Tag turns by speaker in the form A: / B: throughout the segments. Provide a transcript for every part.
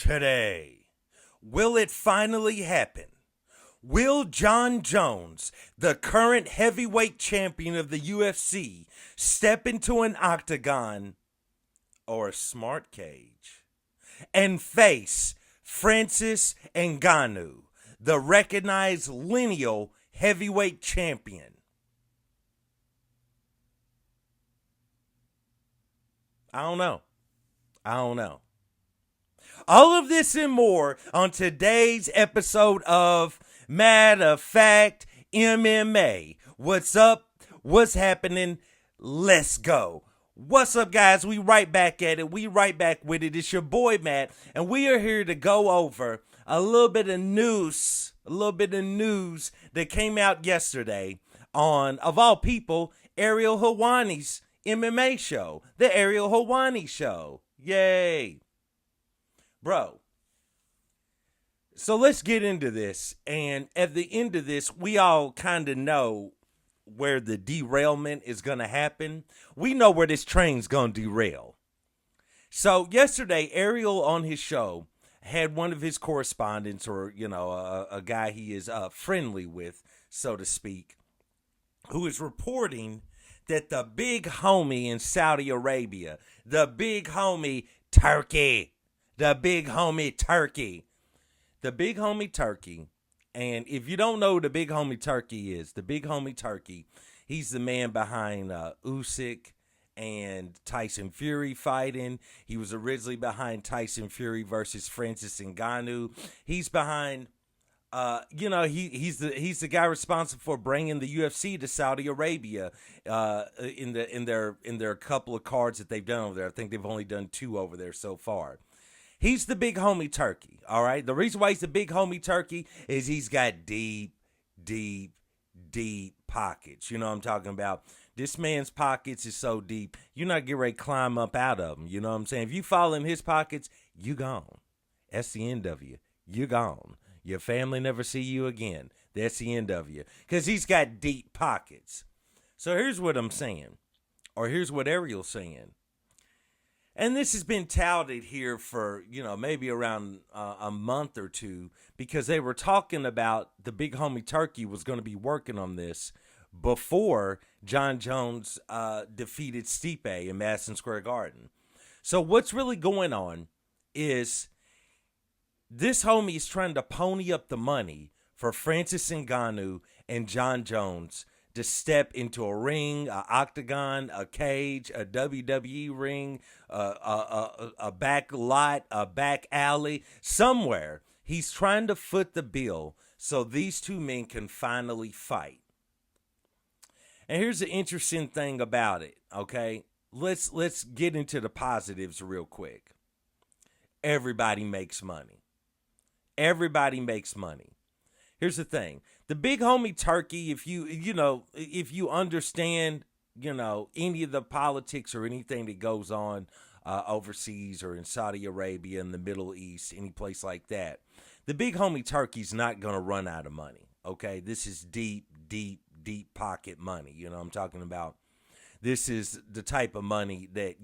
A: Today, will it finally happen? Will Jon Jones, the current heavyweight champion of the UFC, step into an octagon or a smart cage and face Francis Ngannou, the recognized lineal heavyweight champion? I don't know. All of this and more on today's episode of Matter of Fact MMA. What's up? What's happening? Let's go. What's up, guys? We right back at it. We right back with it. It's your boy, Matt, and we are here to go over a little bit of news that came out yesterday on, of all people, Ariel Helwani's MMA show. The Ariel Helwani show. Yay. Bro, so let's get into this, and at the end of this, we all kind of know where the derailment is going to happen. We know where this train's going to derail. So yesterday, Ariel on his show had one of his correspondents, or, a guy he is friendly with, so to speak, who is reporting that the big homie in Saudi Arabia, the big homie Turkey, and if you don't know who the big homie Turkey is, the big homie Turkey, he's the man behind Usyk and Tyson Fury fighting. He was originally behind Tyson Fury versus Francis Ngannou. He's behind, he's the guy responsible for bringing the UFC to Saudi Arabia in their couple of cards that they've done over there. I think they've only done 2 over there so far. He's the big homie Turkey, all right? The reason why he's the big homie Turkey is he's got deep pockets. You know what I'm talking about? This man's pockets is so deep, you're not getting ready to climb up out of them. You know what I'm saying? If you fall in his pockets, you gone. That's the end of you. You gone. Your family never see you again. That's the end of you. Because he's got deep pockets. So here's what I'm saying, or here's what Ariel's saying. And this has been touted here for, maybe around a month or two, because they were talking about the big homie Turkey was going to be working on this before Jon Jones defeated Stipe in Madison Square Garden. So what's really going on is this homie is trying to pony up the money for Francis Ngannou and Jon Jones to step into a ring, an octagon, a cage, a WWE ring, a back lot, a back alley, somewhere. He's trying to foot the bill so these two men can finally fight. And here's the interesting thing about it, okay? Let's get into the positives real quick. Everybody makes money. Everybody makes money. Here's the thing. The big homie Turkey, if you understand, any of the politics or anything that goes on overseas or in Saudi Arabia, in the Middle East, any place like that, the big homie Turkey's not going to run out of money, okay? This is deep pocket money, I'm talking about. This is the type of money that,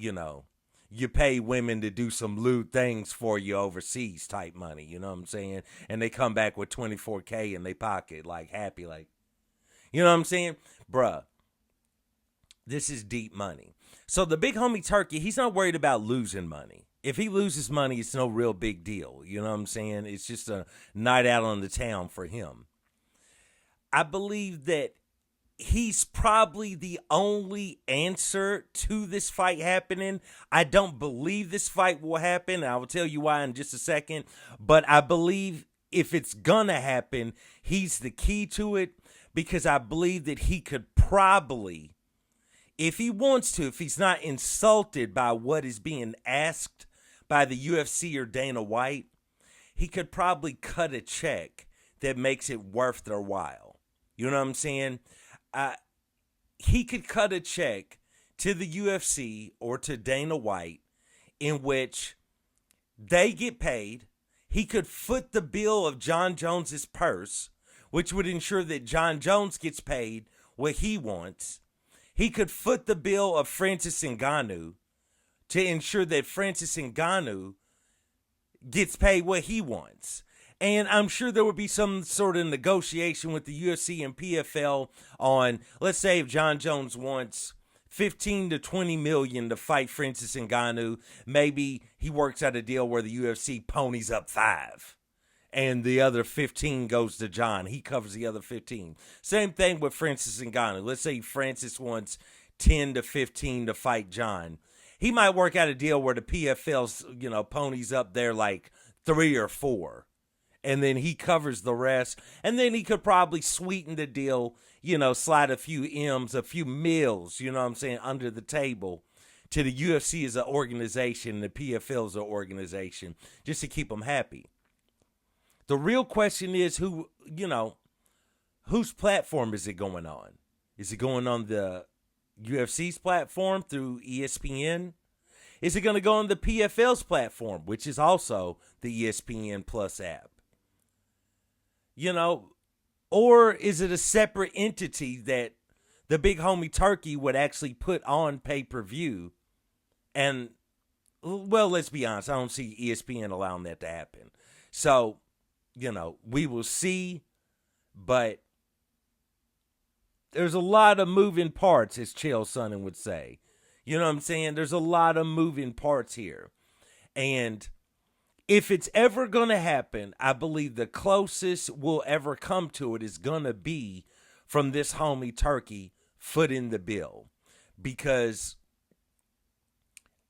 A: you pay women to do some lewd things for you overseas type money, you know what I'm saying? And they come back with $24K in their pocket, like happy, like, you know what I'm saying? Bruh, this is deep money. So the big homie Turkey, he's not worried about losing money. If he loses money, it's no real big deal, you know what I'm saying? It's just a night out on the town for him. I believe that he's probably the only answer to this fight happening. I don't believe this fight will happen. I will tell you why in just a second. But I believe if it's gonna happen, he's the key to it, because I believe that he could probably, if he wants to, if he's not insulted by what is being asked by the UFC or Dana White, he could probably cut a check that makes it worth their while. You know what I'm saying? He could cut a check to the UFC or to Dana White in which they get paid. He could foot the bill of Jon Jones's purse, which would ensure that Jon Jones gets paid what he wants. He could foot the bill of Francis Ngannou to ensure that Francis Ngannou gets paid what he wants. And I'm sure there would be some sort of negotiation with the UFC and PFL on, let's say if Jon Jones wants 15 to 20 million to fight Francis Ngannou, maybe he works out a deal where the UFC ponies up 5 and the other 15 goes to Jon. He covers the other 15. Same thing with Francis Ngannou. Let's say Francis wants 10 to 15 to fight Jon. He might work out a deal where the PFL's, ponies up there like 3 or 4. And then he covers the rest. And then he could probably sweeten the deal, slide a few M's, a few mils, under the table to the UFC as an organization, the PFL as an organization, just to keep them happy. The real question is whose platform is it going on? Is it going on the UFC's platform through ESPN? Is it going to go on the PFL's platform, which is also the ESPN Plus app? Or is it a separate entity that the big homie Turkey would actually put on pay-per-view? And, well, let's be honest, I don't see ESPN allowing that to happen. So, we will see, but there's a lot of moving parts, as Chael Sonnen would say. You know what I'm saying? There's a lot of moving parts here. And if it's ever going to happen, I believe the closest we'll ever come to it is going to be from this homie Turkey footing the bill. Because,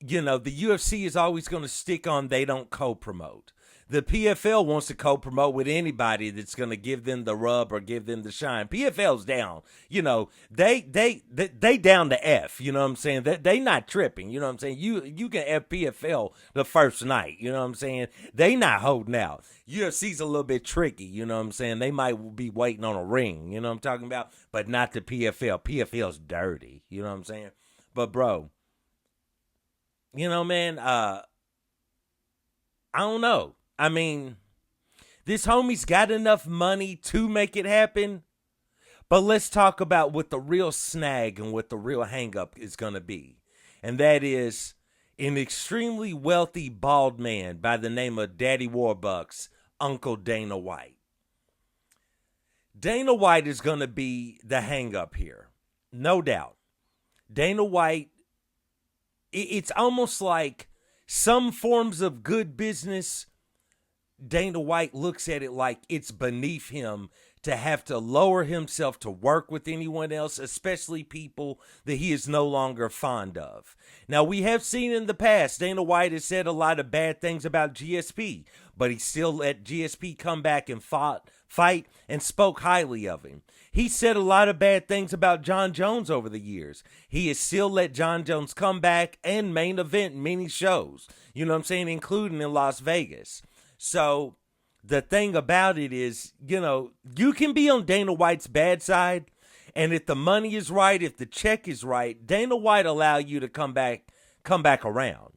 A: the UFC is always going to stick on they don't co-promote. The PFL wants to co-promote with anybody that's going to give them the rub or give them the shine. PFL's down. They down to F. You know what I'm saying? They not tripping. You know what I'm saying? You can F PFL the first night. You know what I'm saying? They not holding out. UFC's a little bit tricky. You know what I'm saying? They might be waiting on a ring. You know what I'm talking about? But not the PFL. PFL's dirty. You know what I'm saying? But, bro, man, I don't know. I mean, this homie's got enough money to make it happen, but let's talk about what the real snag and what the real hang-up is going to be. And that is an extremely wealthy bald man by the name of Daddy Warbucks, Uncle Dana White. Dana White is going to be the hang-up here, no doubt. Dana White, it's almost like some forms of good business, Dana White looks at it like it's beneath him to have to lower himself to work with anyone else, especially people that he is no longer fond of. Now, we have seen in the past, Dana White has said a lot of bad things about GSP, but he still let GSP come back and fight and spoke highly of him. He said a lot of bad things about Jon Jones over the years. He has still let Jon Jones come back and main event many shows, you know what I'm saying, including in Las Vegas. So the thing about it is, you can be on Dana White's bad side, and if the money is right, if the check is right, Dana White allow you to come back around.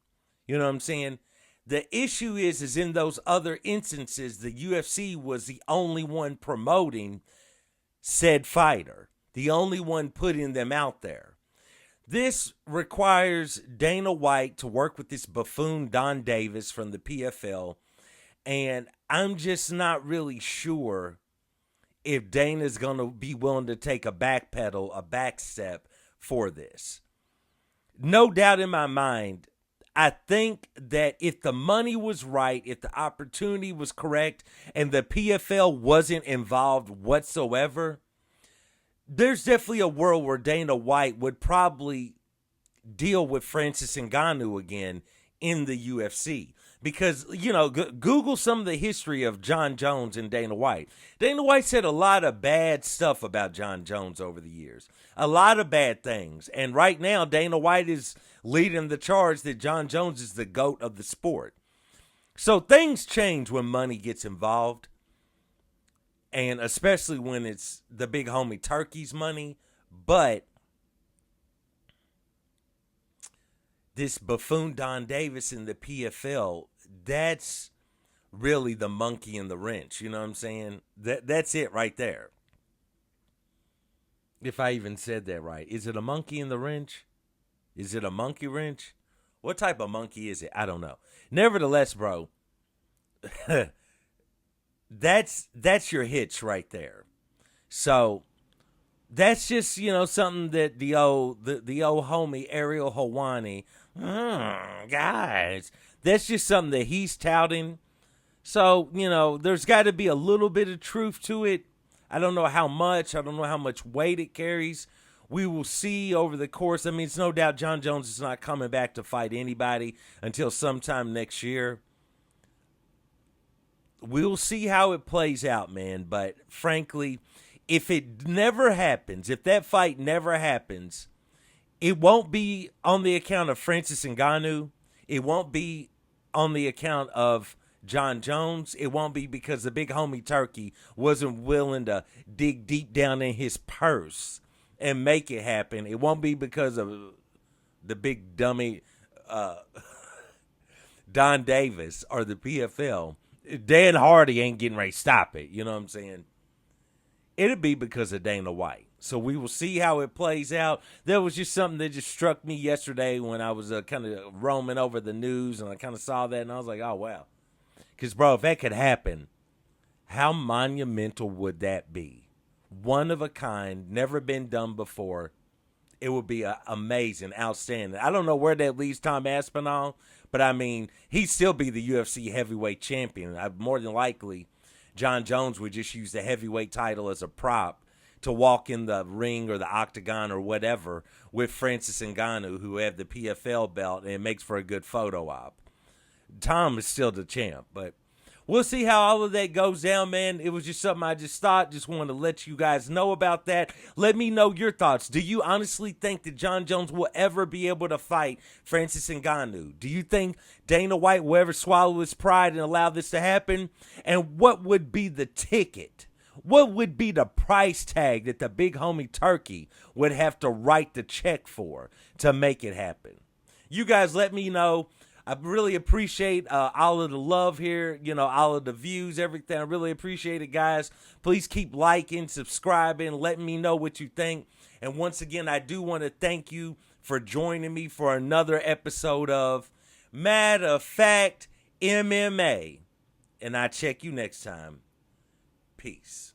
A: You know what I'm saying? The issue is in those other instances, the UFC was the only one promoting said fighter, the only one putting them out there. This requires Dana White to work with this buffoon Don Davis from the PFL. And I'm just not really sure if Dana's going to be willing to take a backpedal, a back step for this. No doubt in my mind, I think that if the money was right, if the opportunity was correct, and the PFL wasn't involved whatsoever, there's definitely a world where Dana White would probably deal with Francis Ngannou again in the UFC. Because, Google some of the history of Jon Jones and Dana White. Dana White said a lot of bad stuff about Jon Jones over the years. A lot of bad things. And right now, Dana White is leading the charge that Jon Jones is the GOAT of the sport. So things change when money gets involved. And especially when it's the big homie Turkey's money. But this buffoon Don Davis in the PFL, that's really the monkey in the wrench. You know what I'm saying? That's it right there. If I even said that right. Is it a monkey in the wrench? Is it a monkey wrench? What type of monkey is it? I don't know. Nevertheless, bro, that's your hitch right there. So that's just, something that the old homie Ariel Hawani, guys, that's just something that he's touting. So, there's got to be a little bit of truth to it. I don't know how much. I don't know how much weight it carries. We will see over the course. I mean, it's no doubt Jon Jones is not coming back to fight anybody until sometime next year. We'll see how it plays out, man. But frankly, if it never happens, if that fight never happens, it won't be on the account of Francis Ngannou. It won't be on the account of Jon Jones. It won't be because the big homie Turkey wasn't willing to dig deep down in his purse and make it happen. It won't be because of the big dummy Don Davis or the PFL. Dan Hardy ain't getting ready to stop it. You know what I'm saying? It'll be because of Dana White. So we will see how it plays out. That was just something that just struck me yesterday when I was kind of roaming over the news, and I kind of saw that, and I was like, oh, wow. Because, bro, if that could happen, how monumental would that be? One of a kind, never been done before. It would be amazing, outstanding. I don't know where that leaves Tom Aspinall, but, I mean, he'd still be the UFC heavyweight champion. More than likely, Jon Jones would just use the heavyweight title as a prop to walk in the ring or the octagon or whatever with Francis Ngannou, who have the PFL belt, and it makes for a good photo op. Tom is still the champ, but we'll see how all of that goes down, man. It was just something I just thought. Just wanted to let you guys know about that. Let me know your thoughts. Do you honestly think that Jon Jones will ever be able to fight Francis Ngannou? Do you think Dana White will ever swallow his pride and allow this to happen? And what would be the ticket? What would be the price tag that the big homie Turkey would have to write the check for to make it happen? You guys let me know. I really appreciate all of the love here, all of the views, everything. I really appreciate it, guys. Please keep liking, subscribing, letting me know what you think. And once again, I do want to thank you for joining me for another episode of Matter of Fact MMA. And I'll check you next time. Peace.